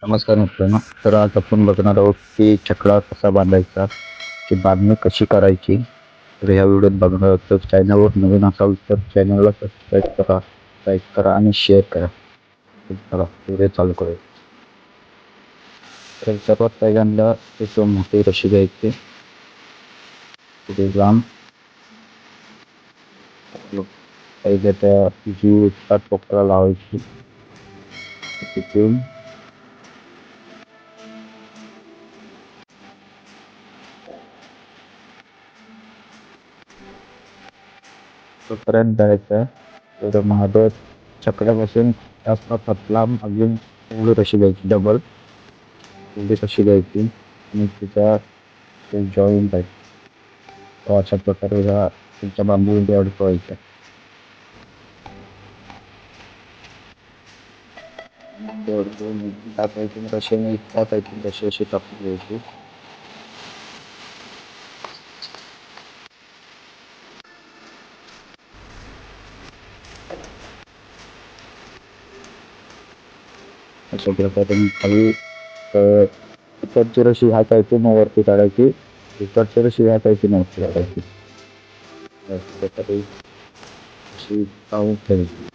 नमस्कार मित्रांनो. तर आज आपण बघणार आहोत की छकडा कसा बांधायचा, ती बांधणी कशी करायची. तर ह्या व्हिडिओत बघणार आहोत. तर चॅनलवर नवीन असाल तर चॅनलला सबस्क्राईब करा, लाईक करा आणि शेअर करा. तर चला व्हिडिओ चालू करूया. तर सर्वात पहिल्यांदा एक मोठी रशी घ्यायची, पुढे लांब पहिले त्या जी टोकरा लावायची, तिथून तोपर्यंत जायचं. तर महादेव चक्रापासून जास्त लांब अजून एवढी रशी घ्यायची, डबल एवढी रशी घ्यायची आणि तिच्या जॉईंट आहे तो अशा प्रकारे ह्या तुमच्या बांबूमध्ये अडकवायचा. अडकवून टाकायची रशेने टाकायची, रशी अशी टाकून घ्यायची. अशा प्रकारे खाली इकडची रशी हातायची मग वरती काढायची, इकडची रशी हातायची मग वरती काढायची. अशा प्रकारे अशी काढून ठेवायची.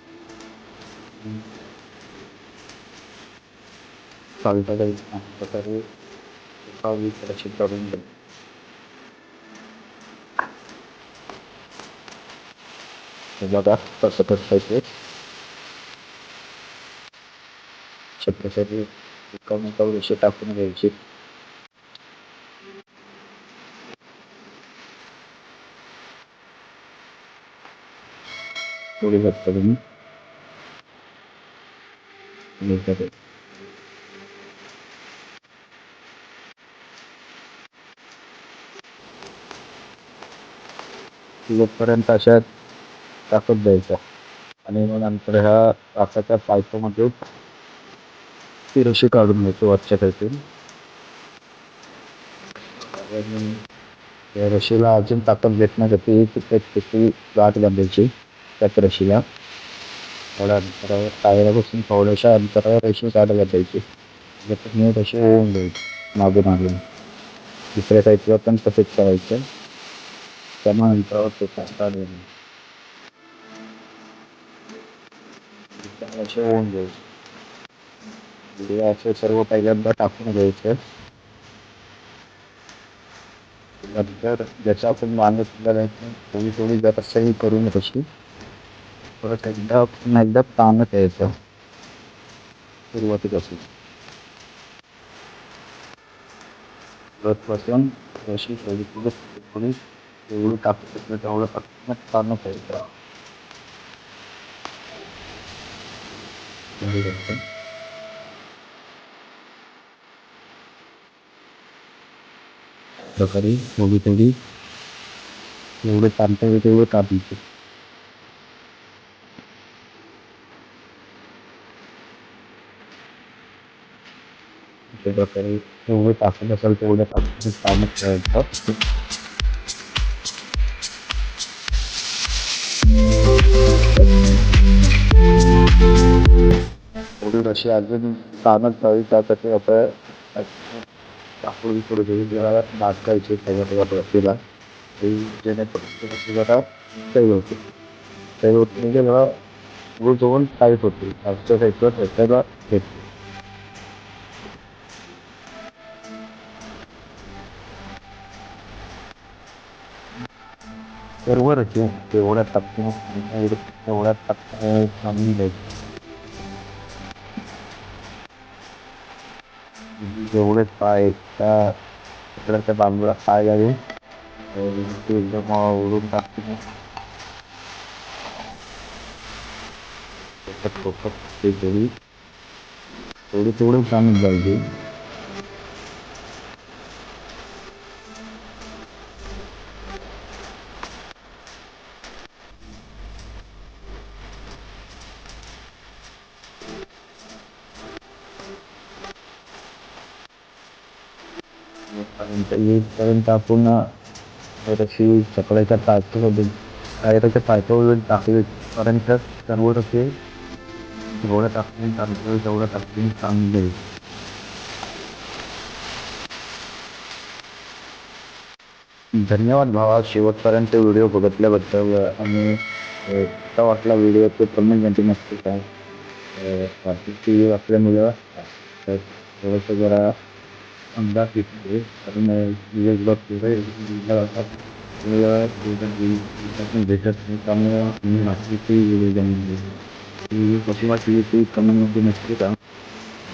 चालता जायची अशा प्रकारे रशी काढून घ्यायची. बघा कसं करायचं. अशा प्रकारे एकामेकावर रशी टाकून घ्यायची. थोडी घट्ट करून लोकपर्यंत अशा टाकत द्यायचा आणि मग नंतर ह्या काचाच्या पायपामध्ये ती रशी काढून घ्यायची वरच्या साईडून. आणि त्या रशीला अजून ताकद भेटण्यासाठी त्याची गाठ बांधायची त्याच रशीला. थोड्या अंतरावर टायरापासून थोड्याशा अंतरावर रशी गाठ बांधायची. त्याच्यात रशी होऊन द्यायची मागून मागून. दुसऱ्या साईडला पण तसेच करायचं. त्यामुळे अंतरावर ते काढून असे होऊन द्यायचे. म्हणजे असे सर्व पहिल्यांदा टाकून घ्यायचं. नंतर ज्याचा आपण बांधत थोडी थोडी जरासही करून तशी परत एकदा पुन्हा एकदा ताणत यायचं सुरुवातीपासून. पासून अशी थोडी थोडी थोडी एवढी टाकू शकतो तेवढं टाकून ताणत यायचं. प्रकारे थोडी थोडी एवढे ताणता येईल तेवढं ताणायचं. अशा प्रकारे एवढं टाकत असेल तेवढं टाकून ताणत राहायचं. थोडी अशी अजून ताणत राहावी त्यासाठी आपण टाकून थोडी जरा नाचकायची त्याच्या रशीला. जेणेकरून जरा सही होते. सही होत म्हणजे जरा गुळ होऊन टाईट होते. आजच्या साईडला त्याच्याला घेते. बरोबरच आहे. तेवढ्या टप्प्यात तेवढ्या टप्प्यात थांबून द्यायचं. जेवढे पाय त्या तिकडच्या बांबूला पाय घालून ते एकदम ओढून टाकते. त्याच्यात टोकत ते थोडी थोडी थोडी ताणून जायची. येईपर्यंत आपण रशी चकड्याच्या टाचामध्ये टायराच्या पायपावरून टाकली पर्यंत सर्व रशी जेवढं टाकून ताणता येईल तेवढं टाकून ताणून द्यायचं. धन्यवाद भावा, शेवटपर्यंत व्हिडिओ बघितल्याबद्दल. आणि कसा वाटला व्हिडिओ ते कमेंटमध्ये नक्की काय. बाकीची आपल्यामुळं तर थोडंसं जरा अंदाज येते, कारण दिवसभर भेटत नाही, त्यामुळं मी बाकीची व्हिडिओ जमवली. ती कशी वाटली ती कमेंटमध्ये नक्की सांग.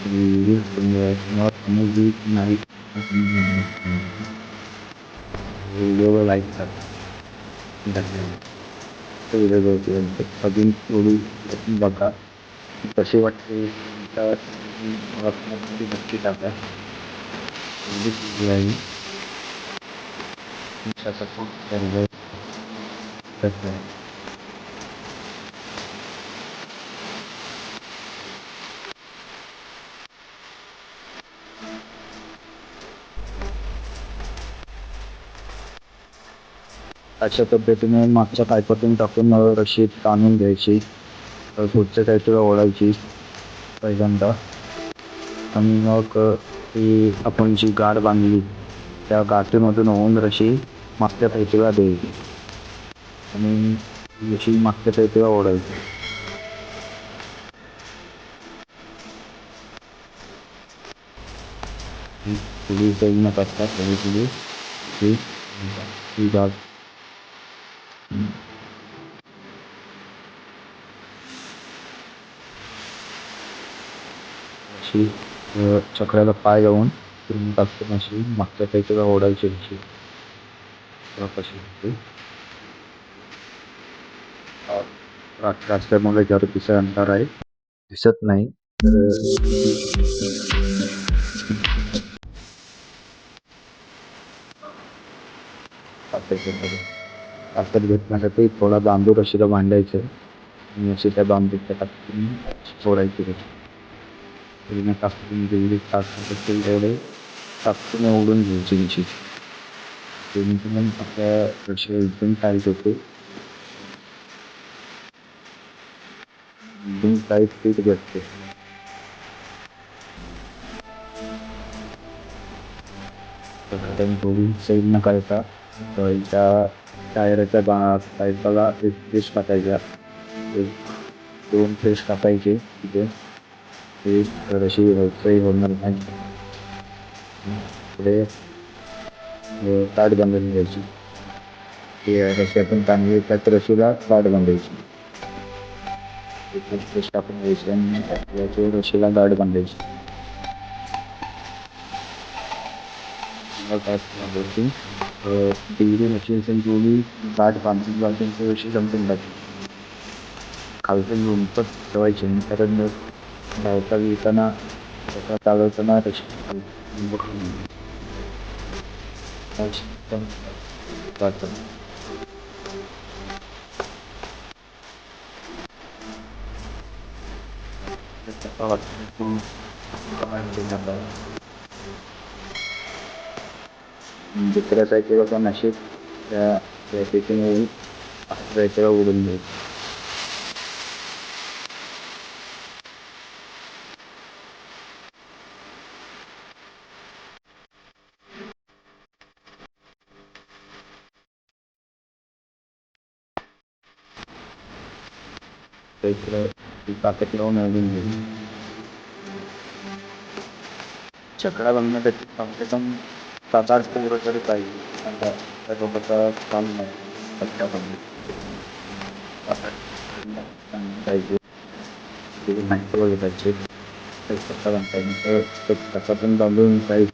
व्हिडिओ समजली नाही व्हिडिओला लाईक करा. धन्यवाद. व्हिडिओ अजून थोडी बघा कशी वाटते नक्की टाका. अशा पद्धतीने मागच्या पायपातून टाकून रशी ताणून घ्यायची. पुढच्या साईडला ओढायची पहिल्यांदा, आणि मग ती आपण जी गाठ बांधली त्या गाठीमधून होऊन रशी मागच्या साईडला द्यायची आणि रशी मागच्या साईडला ओढायची. पुढे साईड न करता ही गाठ अशी चक्राला पाय लावून फिरून टाकून अशी मागच्या साईडला ओढायची अशी. कशी रस्त्यामुळे गर्दीचं अंतर आहे, दिसत नाही. ताकद भेटण्यासाठी थोडा बांबू रशीला बांधायचं आणि अशी त्या बांबूच्या टाकून सोडायची. पूर्ण टाकून जेवढी ताकद तेवढे टाकून ओढून घ्यायची अशी. जेणेकरून आपल्या रशी एकदम टाईट होते, एकदम टाईट फिट भेटते. थोडी साईड न करता त्या टायरच्या साईडला एक पेस्ट टाकायच्या, एक 2 पेस्ट टाकायचे तिथे. ते रशी काही होणार नाही. पुढे ताट बांधून घ्यायची. ते रशी आपण चांगली त्याच रशीला ताट बांधायची. पेस्ट टाकून घ्यायची आणि याच्या रशीला गाठ बांधायची. डिग्री रशी असेल तेवढी गाठ बांधून बांधून रशी समजून जाते. खालचं उंचच ठेवायची नाही, कारण धावता येताना त्याचा चालवताना रशी जातं. दुसऱ्या किंवा नशीब त्या तिथे असं उडून जाईल. ताकद लावून अडून घेईल. चक्रा बघण्यासाठी कम से कम 7-8 पोरं तरी पाहिजे. त्यासोबतचा काम नाही पाहिजे. माहिती बघायचे कसा बांधायचं, कसा पण बांधून साईज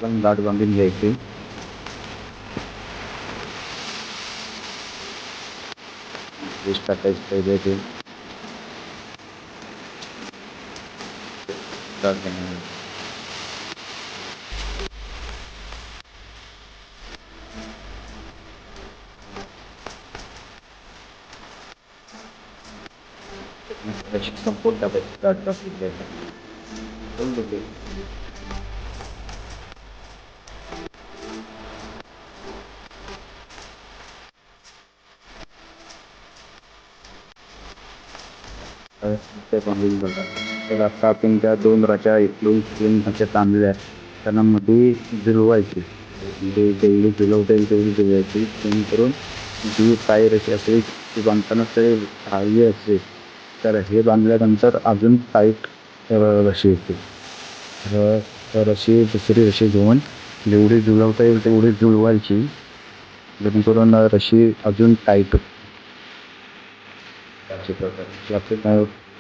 पण गाठ बांधून घ्यायची. पेस्ट टाकायचं पहिले ते संपूर्ण टाकायचं. ते बांधून बघा. तर आता आपण त्या 2 राच्या इकडून 3 राच्या ताणल्या. त्यांना मध्ये जुळवायची. म्हणजे जेवढी जुळवता येईल तेवढी जुळवायची. जेणेकरून जी काही रशी असेल ती बांधताना ते धागे असते, तर हे बांधल्यानंतर अजून टाईट रशी येते. रशी दुसरी रशी घेऊन जेवढी जुळवता येईल तेवढी जुळवायची, जेणेकरून रशी अजून टाईट अशा प्रकारे आपली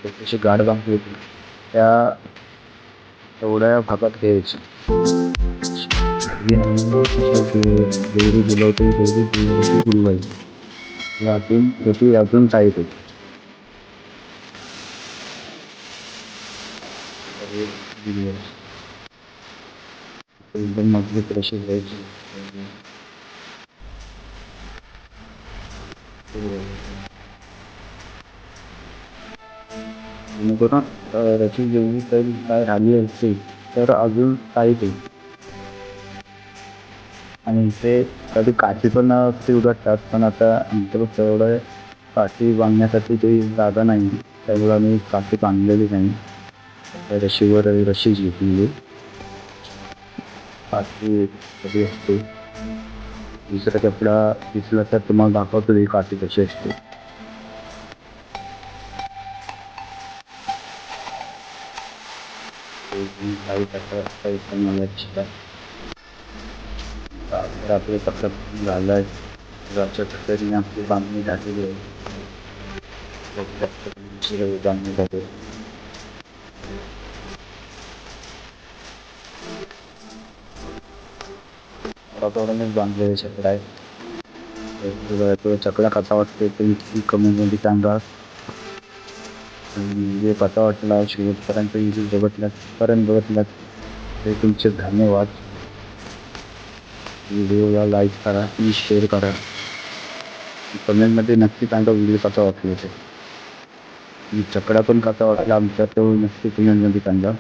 छोटीशी गाठ बांधली होती त्या एवढ्या भागात घ्यायची. जेवढी जुळवता येईल तेवढी जुळवायची. अजून रशी अजून टाईट होती. एकदम मजबूत रशी घ्यायची. जेणेकरून रशी जेवढी काही काय राहिली असते तर अजून टाईट होईल. आणि ते कधी काठी पण ते उघडतात, पण आता आमच्याकडे तेवढं काठी बांधण्यासाठी काही जागा नाही, त्यामुळे आम्ही काठी बांधलेली नाही. त्या रशीवर रशी घेतलेली. काठी कशी असते दुसरा कपडा दिसला तर तुम्हाला दाखवतो ही काठी कशी असते. काही कसं काही पण मला दिसतात. तर आपले कपडे घालाय अशा पद्धतीने आपली बांधणी झालेली आहे. बांधणी झाली. वातावरणच बांधलेले चक्र आहे. तो चकला कसा वाटते ते इतकी कमीमध्ये सांगा. जे कसा वाटला शेवटपर्यंत बघितलात ते तुमचे धन्यवाद. व्हिडिओला लाईक करा आणि शेअर करा. कमेंटमध्ये नक्की सांगा व्हिडिओ कसा वाटला ते. चकडा पण कसा वाटला आमचा तो नक्की कमेंटमध्ये सांगा.